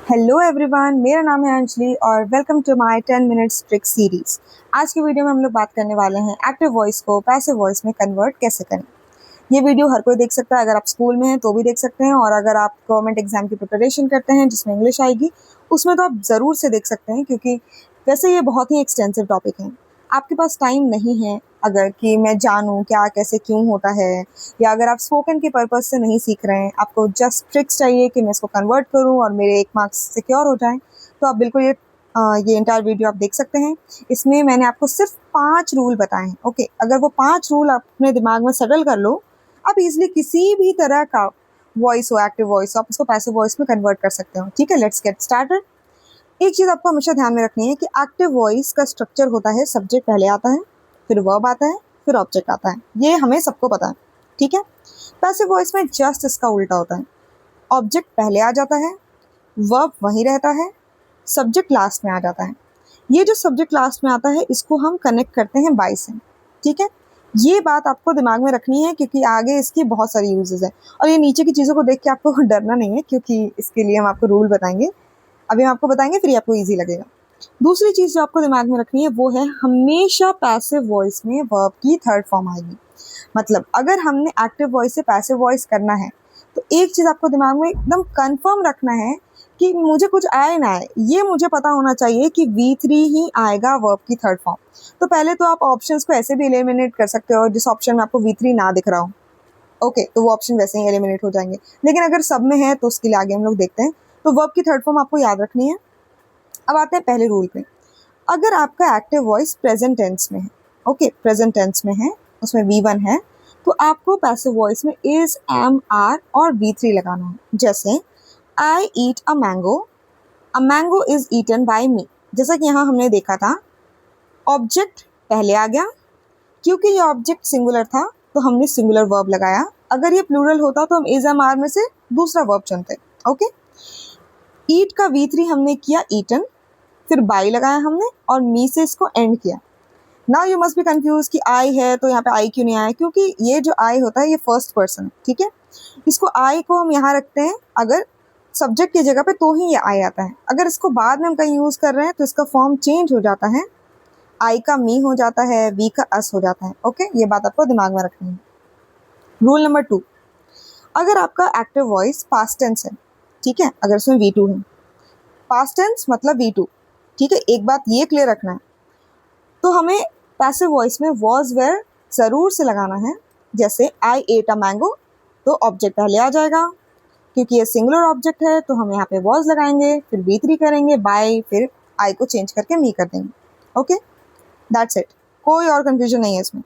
Hello everyone, मेरा नाम है अंजलि और welcome to my 10 minutes trick series. आज की वीडियो में हम लोग बात करने वाले हैं एक्टिव वॉइस को पैसिव वॉइस में कन्वर्ट कैसे करें। ये वीडियो हर कोई देख सकता है, अगर आप स्कूल में हैं तो भी देख सकते हैं, और अगर आप गवर्नमेंट एग्जाम की प्रिपरेशन करते हैं जिसमें इंग्लिश आएगी उसमें तो आप ज़रूर से देख सकते हैं, क्योंकि वैसे ये बहुत ही एक्सटेंसिव टॉपिक है। आपके पास टाइम नहीं है अगर कि मैं जानूं क्या कैसे क्यों होता है, या अगर आप स्पोकन के पर्पज से नहीं सीख रहे हैं, आपको जस्ट ट्रिक्स चाहिए कि मैं इसको कन्वर्ट करूं और मेरे 1 मार्क्स सिक्योर हो जाएं, तो आप बिल्कुल ये इंटायर वीडियो आप देख सकते हैं। इसमें मैंने आपको सिर्फ 5 रूल बताए हैं। ओके, अगर वो 5 रूल आप अपने दिमाग में सेटल कर लो, आप इजिली किसी भी तरह का वॉइस हो, एक्टिव वॉइस हो, आप उसको पैसिव वॉइस में कन्वर्ट कर सकते हो। ठीक है, लेट्स गेट स्टार्टेड। एक चीज़ आपको हमेशा ध्यान में रखनी है कि एक्टिव वॉइस का स्ट्रक्चर होता है, सब्जेक्ट पहले आता है, फिर वर्ब आता है, फिर ऑब्जेक्ट आता है। ये हमें सबको पता है। ठीक है, पैसिव वॉइस में जस्ट इसका उल्टा होता है। ऑब्जेक्ट पहले आ जाता है, वर्ब वहीं रहता है, सब्जेक्ट लास्ट में आ जाता है। ये जो सब्जेक्ट लास्ट में आता है इसको हम कनेक्ट करते हैं बाय से। ठीक है, ये बात आपको दिमाग में रखनी है क्योंकि आगे इसकी बहुत सारी यूजेस है। और ये नीचे की चीज़ों को देख के आपको डरना नहीं है, क्योंकि इसके लिए हम आपको रूल बताएंगे। अभी हम आपको बताएंगे, फिर आपको ईजी लगेगा। दूसरी चीज़ जो आपको दिमाग में रखनी है वो है, हमेशा पैसिव वॉइस में वर्ब की थर्ड फॉर्म आएगी। मतलब अगर हमने एक्टिव वॉइस से पैसिव वॉइस करना है तो एक चीज़ आपको दिमाग में एकदम कंफर्म रखना है कि मुझे कुछ आए ना आए, ये मुझे पता होना चाहिए कि V3 ही आएगा वर्ब की थर्ड फॉर्म। तो पहले तो आप ऑप्शंस को ऐसे भी एलिमिनेट कर सकते हो जिस ऑप्शन में आपको V3 ना दिख रहा हो। ओके, तो वो ऑप्शन वैसे ही एलिमिनेट हो जाएंगे। लेकिन अगर सब में है तो उसके लिए आगे हम लोग देखते हैं। तो वर्ब की थर्ड फॉर्म आपको याद रखनी है। अब आते हैं पहले रूल पे। अगर आपका एक्टिव वॉइस प्रेजेंट टेंस में है, ओके, प्रेजेंट टेंस में है, उसमें V1 है, तो आपको पैसिव वॉइस में इज, एम, आर और V3 लगाना है। जैसे I eat a mango is eaten by me. जैसा कि यहाँ हमने देखा था, ऑब्जेक्ट पहले आ गया। क्योंकि ये ऑब्जेक्ट सिंगुलर था तो हमने सिंगुलर वर्ब लगाया। अगर ये प्लूरल होता तो हम इज, एम, आर में से दूसरा वर्ब चुनते। ओके, ईट का V3 हमने किया ईटन, फिर बाई लगाया हमने और मी से इसको एंड किया। Now you must be confuse कि आई है तो यहाँ पे आई क्यों नहीं आया, क्योंकि ये जो आई होता है ये फर्स्ट पर्सन। ठीक है, इसको आई को हम यहाँ रखते हैं अगर सब्जेक्ट की जगह पे, तो ही ये आई आता है। अगर इसको बाद में हम कहीं यूज़ कर रहे हैं तो इसका फॉर्म चेंज हो जाता है, आई का मी हो जाता है, वी का अस हो जाता है। ओके, ये बात आपको दिमाग में रखनी है। रूल नंबर 2, अगर आपका एक्टिव वॉइस पास्ट टेंस है, ठीक है, अगर उसमें V2 है, पास्ट टेंस मतलब V2, ठीक है, एक बात ये क्लियर रखना है, तो हमें पैसिव वॉइस में वॉज वेयर ज़रूर से लगाना है। जैसे आई एट अ मैंगो, तो ऑब्जेक्ट पहले आ जाएगा, क्योंकि ये सिंगुलर ऑब्जेक्ट है तो हम यहाँ पे वॉज लगाएंगे, फिर V3 करेंगे, बाय, फिर आई को चेंज करके मी कर देंगे। ओके, दैट्स इट, कोई और कंफ्यूजन नहीं है इसमें।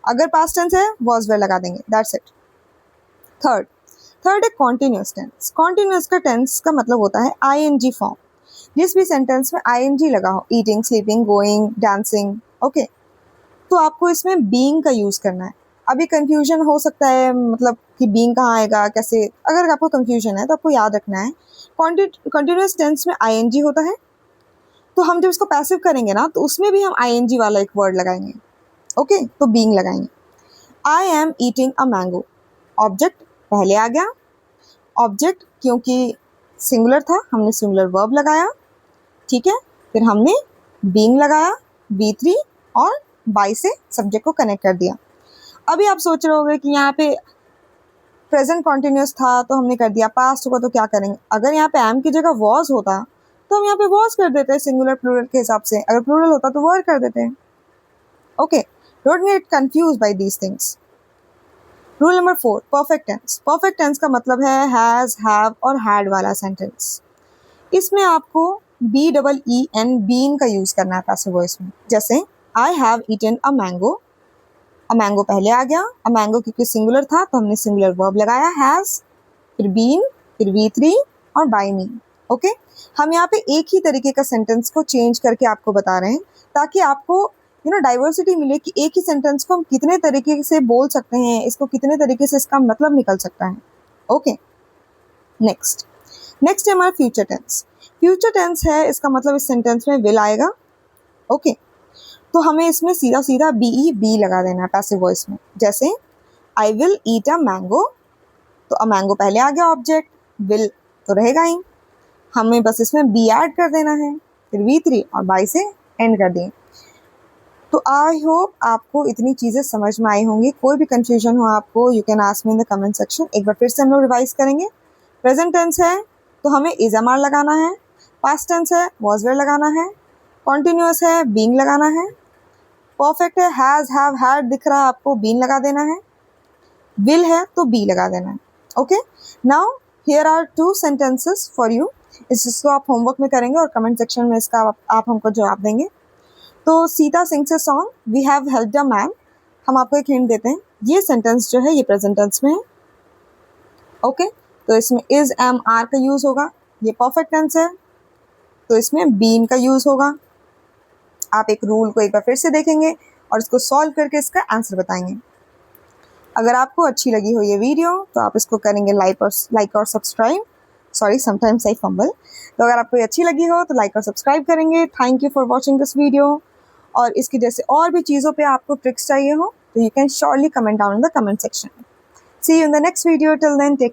अगर पास्ट टेंस है वॉज वेयर लगा देंगे, दैट्स इट। थर्ड थर्ड है कॉन्टिन्यूस टेंस। कॉन्टिन्यूस का टेंस का मतलब होता है ING फॉर्म। जिस भी सेंटेंस में ING लगा हो, eating, sleeping, going, dancing, okay, तो आपको इसमें बीइंग का यूज़ करना है। अभी कंफ्यूजन हो सकता है, मतलब कि बीइंग कहाँ आएगा, कैसे, अगर आपको कंफ्यूजन है तो आपको याद रखना है कॉन्टिन्यूस टेंस में ING होता है, तो हम जब इसको पैसिव करेंगे ना तो उसमें भी हम ING वाला एक वर्ड लगाएंगे। ओके, तो बीइंग लगाएंगे। I am eating a mango, object पहले आ गया, ऑब्जेक्ट क्योंकि सिंगुलर था हमने सिंगुलर वर्ब लगाया। ठीक है, फिर हमने बीइंग लगाया, V3, और बाय से सब्जेक्ट को कनेक्ट कर दिया। अभी आप सोच रहे होंगे कि यहाँ पे प्रेजेंट कॉन्टिन्यूस था तो हमने कर दिया, पास्ट होगा तो क्या करेंगे। अगर यहाँ पे एम की जगह वॉज होता तो हम यहाँ पे वॉज कर देते हैं सिंगुलर प्लूरल के हिसाब से, अगर प्लूरल होता तो वर्ड कर देते हैं। Okay, don't get confuse by these things. Rule number 4, perfect tense. Perfect tense का मतलब है हैज़, हैव और हैड वाला सेंटेंस। इसमें आपको BEEN, बीन का यूज़ करना है पैसिव वॉइस में। जैसे I have eaten a mango, a mango पहले आ गया, अ मैंगो क्योंकि सिंगुलर था तो हमने सिंगुलर वर्ब लगाया हैज़, फिर बीन, फिर V3 और बाय मी। ओके, हम यहाँ पे एक ही तरीके का सेंटेंस को चेंज करके आपको बता रहे हैं ताकि आपको डाइवर्सिटी मिले कि एक ही सेंटेंस को हम कितने तरीके से बोल सकते हैं, इसको कितने तरीके से इसका मतलब निकल सकता है। ओके, नेक्स्ट है हमारा फ्यूचर टेंस। फ्यूचर टेंस है, इसका मतलब इस सेंटेंस में विल आएगा। ओके, तो हमें इसमें सीधा सीधा बी लगा देना है पैसिव वॉइस में। जैसे I will eat a mango, तो अ मैंगो पहले आ गया ऑब्जेक्ट, विल तो रहेगा ही, हमें बस इसमें बी ऐड कर देना है, फिर V3 और बाय से एंड कर दें। तो आई होप आपको इतनी चीज़ें समझ में आई होंगी। कोई भी कंफ्यूजन हो आपको, you can ask me in the comment section. एक बार फिर से हम लोग रिवाइज करेंगे। प्रेजेंट टेंस है तो हमें इज एम आर लगाना है, पास्ट टेंस है वॉज वेयर लगाना है, कॉन्टिन्यूअस है बीइंग लगाना है, परफेक्ट है हैज़ हैव हैड दिख रहा है आपको, बीन लगा देना है, विल है तो बी लगा देना है। Okay, now here are 2 sentences for you. इसको आप होमवर्क में करेंगे और कमेंट सेक्शन में इसका आप हमको जवाब देंगे। तो सीता सिंह से सॉन्ग we have helped a man, हम आपको एक हिंट देते हैं। ये सेंटेंस जो है ये प्रेजेंट टेंस में है। ओके, तो इसमें इज एम आर का यूज़ होगा। ये परफेक्ट टेंस है तो इसमें बीन का यूज़ होगा। आप एक रूल को एक बार फिर से देखेंगे और इसको सॉल्व करके इसका आंसर बताएंगे। अगर आपको अच्छी लगी हो ये वीडियो तो आप इसको करेंगे लाइक और subscribe. Sorry, sometimes I fumble. तो अगर आपको ये अच्छी लगी हो तो लाइक और सब्सक्राइब करेंगे। Thank you for watching this video. और इसकी जैसे और भी चीज़ों पे आपको ट्रिक्स चाहिए हो तो you can surely comment down in the comment section. See you in the next video. Till then take